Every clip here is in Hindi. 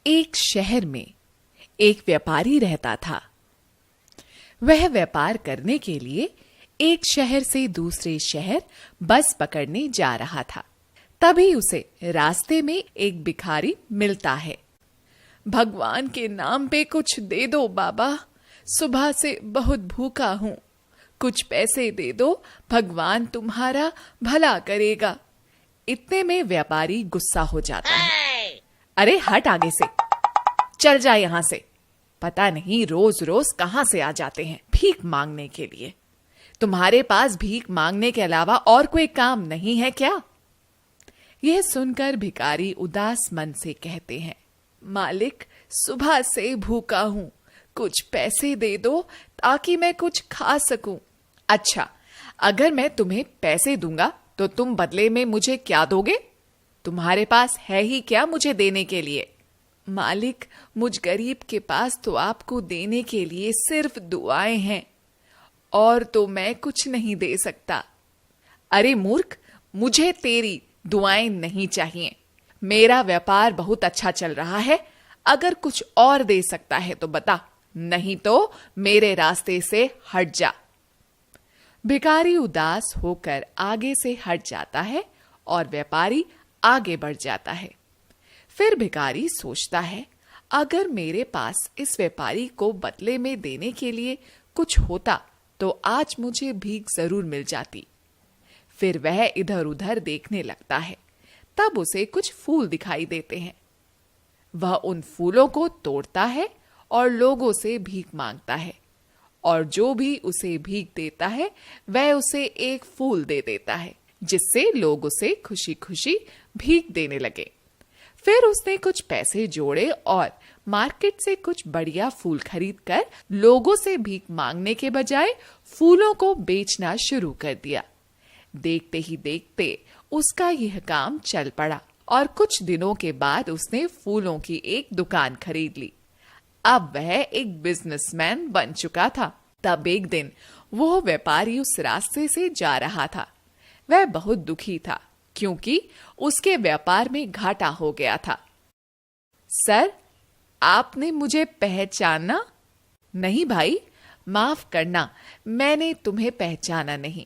एक शहर में एक व्यापारी रहता था। वह व्यापार करने के लिए एक शहर से दूसरे शहर बस पकड़ने जा रहा था। तभी उसे रास्ते में एक भिखारी मिलता है। भगवान के नाम पे कुछ दे दो बाबा, सुबह से बहुत भूखा हूं। कुछ पैसे दे दो, भगवान तुम्हारा भला करेगा। इतने में व्यापारी गुस्सा हो जाता है। अरे हट आगे से, चल जा यहां से। पता नहीं रोज रोज कहां से आ जाते हैं भीख मांगने के लिए। तुम्हारे पास भीख मांगने के अलावा और कोई काम नहीं है क्या? यह सुनकर भिखारी उदास मन से कहते हैं, मालिक सुबह से भूखा हूं, कुछ पैसे दे दो ताकि मैं कुछ खा सकूं। अच्छा, अगर मैं तुम्हें पैसे दूंगा तो तुम बदले में मुझे क्या दोगे? तुम्हारे पास है ही क्या मुझे देने के लिए? मालिक, मुझ गरीब के पास तो आपको देने के लिए सिर्फ दुआएं हैं, और तो मैं कुछ नहीं दे सकता। अरे मूर्ख, मुझे तेरी दुआएं नहीं चाहिए। मेरा व्यापार बहुत अच्छा चल रहा है। अगर कुछ और दे सकता है तो बता, नहीं तो मेरे रास्ते से हट जा। भिखारी उदास होकर आगे से हट जाता है और व्यापारी आगे बढ़ जाता है। फिर भिखारी सोचता है, अगर मेरे पास इस व्यापारी को बदले में देने के लिए कुछ होता तो आज मुझे भीख जरूर मिल जाती। फिर वह इधर उधर देखने लगता है। तब उसे कुछ फूल दिखाई देते हैं। वह उन फूलों को तोड़ता है और लोगों से भीख मांगता है, और जो भी उसे भीख देता है वह उसे एक फूल दे देता है, जिससे लोग उसे खुशी खुशी भीख देने लगे। फिर उसने कुछ पैसे जोड़े और मार्केट से कुछ बढ़िया फूल खरीदकर लोगों से भीख मांगने के बजाय फूलों को बेचना शुरू कर दिया। देखते ही देखते उसका यह काम चल पड़ा और कुछ दिनों के बाद उसने फूलों की एक दुकान खरीद ली। अब वह एक बिजनेसमैन बन चुका था। तब एक दिन वो व्यापारी उस रास्ते से जा रहा था। वह बहुत दुखी था क्योंकि उसके व्यापार में घाटा हो गया था। सर, आपने मुझे पहचाना? नहीं भाई, माफ करना, मैंने तुम्हें पहचाना नहीं।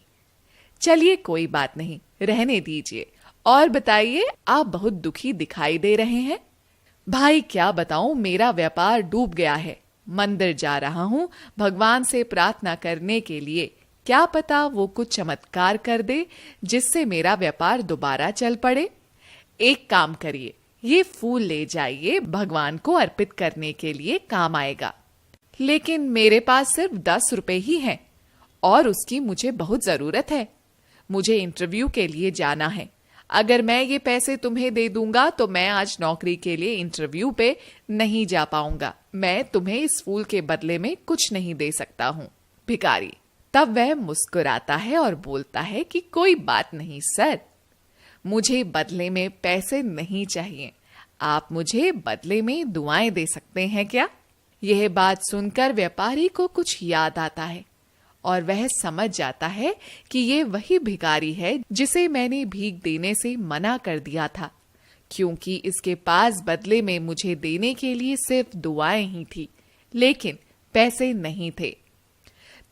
चलिए कोई बात नहीं, रहने दीजिए। और बताइए, आप बहुत दुखी दिखाई दे रहे हैं। भाई क्या बताऊं, मेरा व्यापार डूब गया है। मंदिर जा रहा हूं भगवान से प्रार्थना करने के लिए। क्या पता वो कुछ चमत्कार कर दे जिससे मेरा व्यापार दोबारा चल पड़े। एक काम करिए, ये फूल ले जाइए, भगवान को अर्पित करने के लिए काम आएगा। लेकिन मेरे पास सिर्फ 10 रुपए ही हैं और उसकी मुझे बहुत जरूरत है। मुझे इंटरव्यू के लिए जाना है। अगर मैं ये पैसे तुम्हें दे दूंगा तो मैं आज नौकरी के लिए इंटरव्यू पे नहीं जा पाऊंगा। मैं तुम्हें इस फूल के बदले में कुछ नहीं दे सकता हूँ। भिखारी तब वह मुस्कुराता है और बोलता है कि कोई बात नहीं सर, मुझे बदले में पैसे नहीं चाहिए। आप मुझे बदले में दुआएं दे सकते हैं क्या? यह बात सुनकर व्यापारी को कुछ याद आता है और वह समझ जाता है कि ये वही भिखारी है जिसे मैंने भीख देने से मना कर दिया था, क्योंकि इसके पास बदले में मुझे देने के लिए सिर्फ दुआएं ही थी, लेकिन पैसे नहीं थे।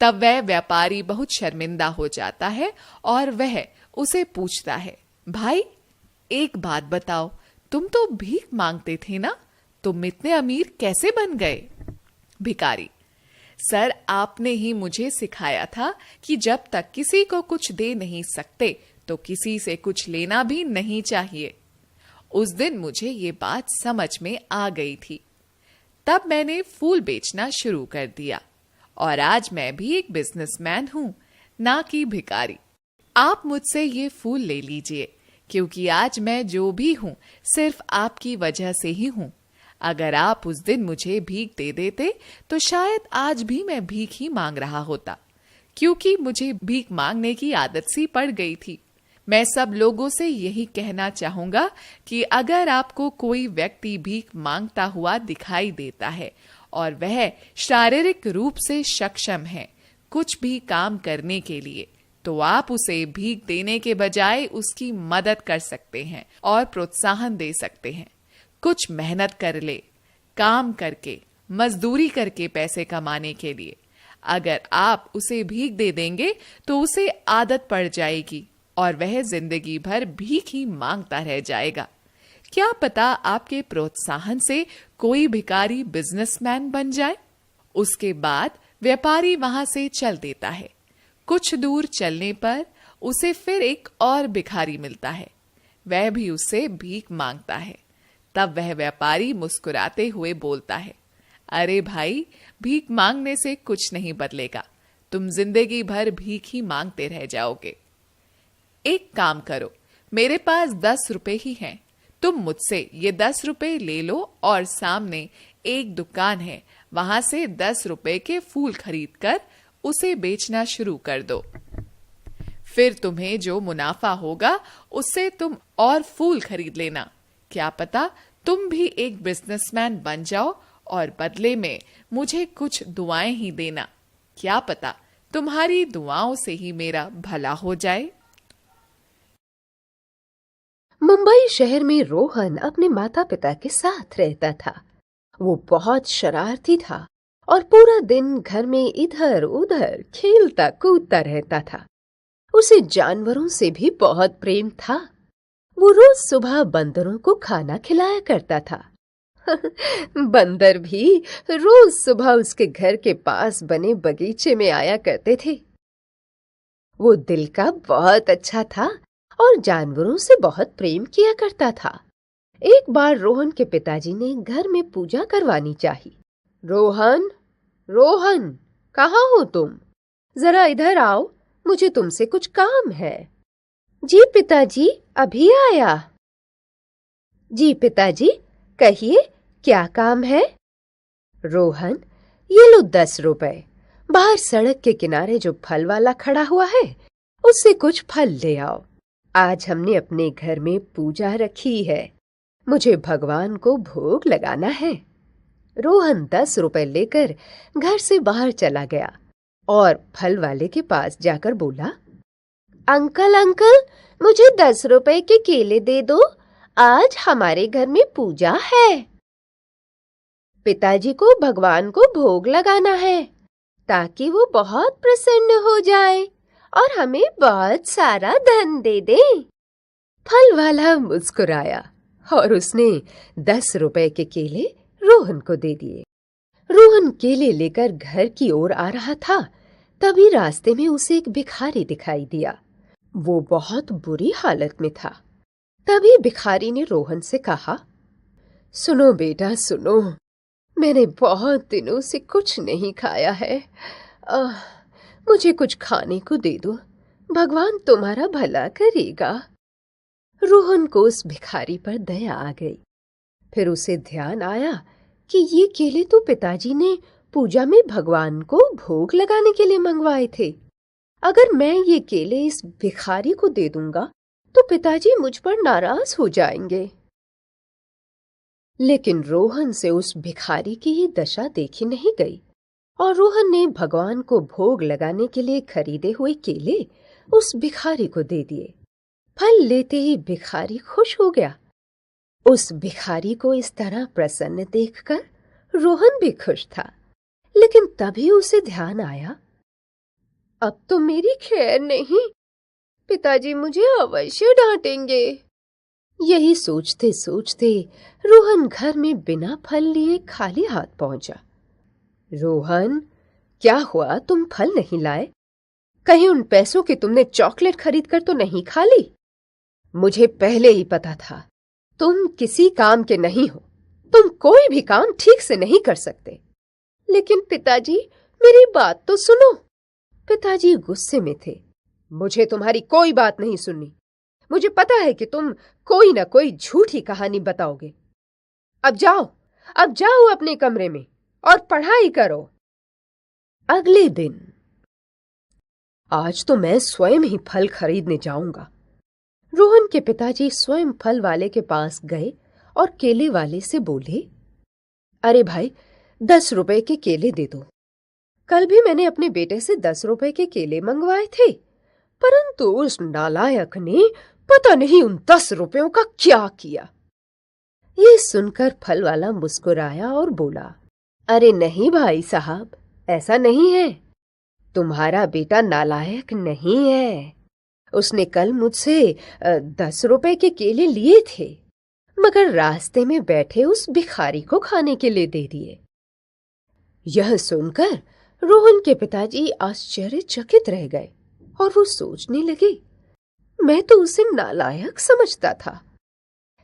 तब वह व्यापारी बहुत शर्मिंदा हो जाता है और वह उसे पूछता है, भाई एक बात बताओ, तुम तो भीख मांगते थे ना, तुम इतने अमीर कैसे बन गए? भिखारी, सर आपने ही मुझे सिखाया था कि जब तक किसी को कुछ दे नहीं सकते तो किसी से कुछ लेना भी नहीं चाहिए। उस दिन मुझे ये बात समझ में आ गई थी। तब मैंने फूल बेचना शुरू कर दिया और आज मैं भी एक बिजनेसमैन हूँ, ना कि भिखारी। आप मुझसे ये फूल ले लीजिए, क्योंकि आज मैं जो भी हूँ सिर्फ आपकी वजह से ही हूँ। अगर आप उस दिन मुझे भीख दे देते तो शायद आज भी मैं भीख ही मांग रहा होता, क्योंकि मुझे भीख मांगने की आदत सी पड़ गई थी। मैं सब लोगों से यही कहना चाहूंगा कि अगर आपको कोई व्यक्ति भीख मांगता हुआ दिखाई देता है और वह शारीरिक रूप से सक्षम है कुछ भी काम करने के लिए, तो आप उसे भीख देने के बजाय उसकी मदद कर सकते हैं और प्रोत्साहन दे सकते हैं। कुछ मेहनत कर ले, काम करके, मजदूरी करके पैसे कमाने के लिए। अगर आप उसे भीख दे देंगे तो उसे आदत पड़ जाएगी और वह जिंदगी भर भीख ही मांगता रह जाएगा। क्या पता आपके प्रोत्साहन से कोई भिखारी बिजनेसमैन बन जाए। उसके बाद व्यापारी वहां से चल देता है। कुछ दूर चलने पर उसे फिर एक और भिखारी मिलता है। वह भी उससे भीख मांगता है। तब वह व्यापारी मुस्कुराते हुए बोलता है, अरे भाई, भीख मांगने से कुछ नहीं बदलेगा, तुम जिंदगी भर भीख ही मांगते रह जाओगे। एक काम करो, मेरे पास 10 रुपए ही हैं, तुम मुझसे ये 10 रुपए ले लो और सामने एक दुकान है, वहां से 10 रुपए के फूल खरीद कर उसे बेचना शुरू कर दो। फिर तुम्हें जो मुनाफा होगा उससे तुम और फूल खरीद लेना। क्या पता तुम भी एक बिजनेसमैन बन जाओ और बदले में मुझे कुछ दुआएं ही देना। क्या पता तुम्हारी दुआओं से ही मेरा भला हो जाए। मुंबई शहर में रोहन अपने माता पिता के साथ रहता था। वो बहुत शरारती था और पूरा दिन घर में इधर उधर खेलता कूदता रहता था। उसे जानवरों से भी बहुत प्रेम था। वो रोज सुबह बंदरों को खाना खिलाया करता था। बंदर भी रोज सुबह उसके घर के पास बने बगीचे में आया करते थे। वो दिल का बहुत अच्छा था और जानवरों से बहुत प्रेम किया करता था। एक बार रोहन के पिताजी ने घर में पूजा करवानी चाहिए। रोहन, रोहन, कहाँ हो तुम? जरा इधर आओ, मुझे तुमसे कुछ काम है। जी पिताजी, अभी आया। जी पिताजी, कहिए क्या काम है? रोहन, ये लो 10 रुपए। बाहर सड़क के किनारे जो फल वाला खड़ा हुआ है, उससे कुछ फल ले आओ। आज हमने अपने घर में पूजा रखी है, मुझे भगवान को भोग लगाना है। रोहन 10 रुपए लेकर घर से बाहर चला गया और फल वाले के पास जाकर बोला, अंकल अंकल, मुझे 10 रुपए के केले दे दो, आज हमारे घर में पूजा है। पिताजी को भगवान को भोग लगाना है ताकि वो बहुत प्रसन्न हो जाए और हमें बहुत सारा धन दे दे। फल वाला मुस्कुराया और उसने 10 रुपए के केले रोहन को दे दिए। रोहन केले लेकर घर की ओर आ रहा था, तभी रास्ते में उसे एक भिखारी दिखाई दिया। वो बहुत बुरी हालत में था। तभी भिखारी ने रोहन से कहा, सुनो बेटा सुनो, मैंने बहुत दिनों से कुछ नहीं खाया है। मुझे कुछ खाने को दे दो, भगवान तुम्हारा भला करेगा। रोहन को उस भिखारी पर दया आ गई। फिर उसे ध्यान आया कि ये केले तो पिताजी ने पूजा में भगवान को भोग लगाने के लिए मंगवाए थे। अगर मैं ये केले इस भिखारी को दे दूंगा तो पिताजी मुझ पर नाराज हो जाएंगे। लेकिन रोहन से उस भिखारी की ये दशा देखी नहीं गई और रोहन ने भगवान को भोग लगाने के लिए खरीदे हुए केले उस भिखारी को दे दिए। फल लेते ही भिखारी खुश हो गया। उस भिखारी को इस तरह प्रसन्न देखकर रोहन भी खुश था। लेकिन तभी उसे ध्यान आया, अब तो मेरी खैर नहीं, पिताजी मुझे अवश्य डांटेंगे। यही सोचते सोचते रोहन घर में बिना फल लिए खाली हाथ पहुंचा। रोहन, क्या हुआ, तुम फल नहीं लाए? कहीं उन पैसों की तुमने चॉकलेट खरीद कर तो नहीं खा ली? मुझे पहले ही पता था तुम किसी काम के नहीं हो, तुम कोई भी काम ठीक से नहीं कर सकते। लेकिन पिताजी, मेरी बात तो सुनो। पिताजी गुस्से में थे। मुझे तुम्हारी कोई बात नहीं सुननी। मुझे पता है कि तुम कोई ना कोई झूठी कहानी बताओगे। अब जाओ अपने कमरे में और पढ़ाई करो। अगले दिन, आज तो मैं स्वयं ही फल खरीदने जाऊंगा। रोहन के पिताजी स्वयं फल वाले के पास गए और केले वाले से बोले, अरे भाई, 10 रुपए के केले दे दो। कल भी मैंने अपने बेटे से 10 रुपए के केले मंगवाए थे, परंतु उस नालायक ने पता नहीं उन 10 रुपयों का क्या किया। ये सुनकर फल वाला मुस्कुराया और बोला, अरे नहीं भाई साहब, ऐसा नहीं है। तुम्हारा बेटा नालायक नहीं है। उसने कल मुझसे 10 रुपए के केले लिए थे, मगर रास्ते में बैठे उस भिखारी को खाने के लिए दे दिए। यह सुनकर रोहन के पिताजी आश्चर्यचकित रह गए और वो सोचने लगे, मैं तो उसे नालायक समझता था।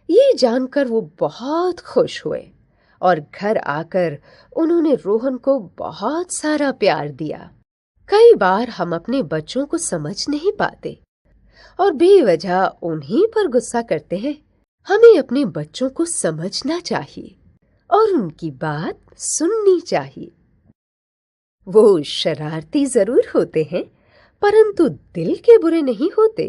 ये जानकर वो बहुत खुश हुए और घर आकर उन्होंने रोहन को बहुत सारा प्यार दिया। कई बार हम अपने बच्चों को समझ नहीं पाते और बेवजह उन्हीं पर गुस्सा करते हैं। हमें अपने बच्चों को समझना चाहिए और उनकी बात सुननी चाहिए। वो शरारती जरूर होते हैं, परंतु दिल के बुरे नहीं होते।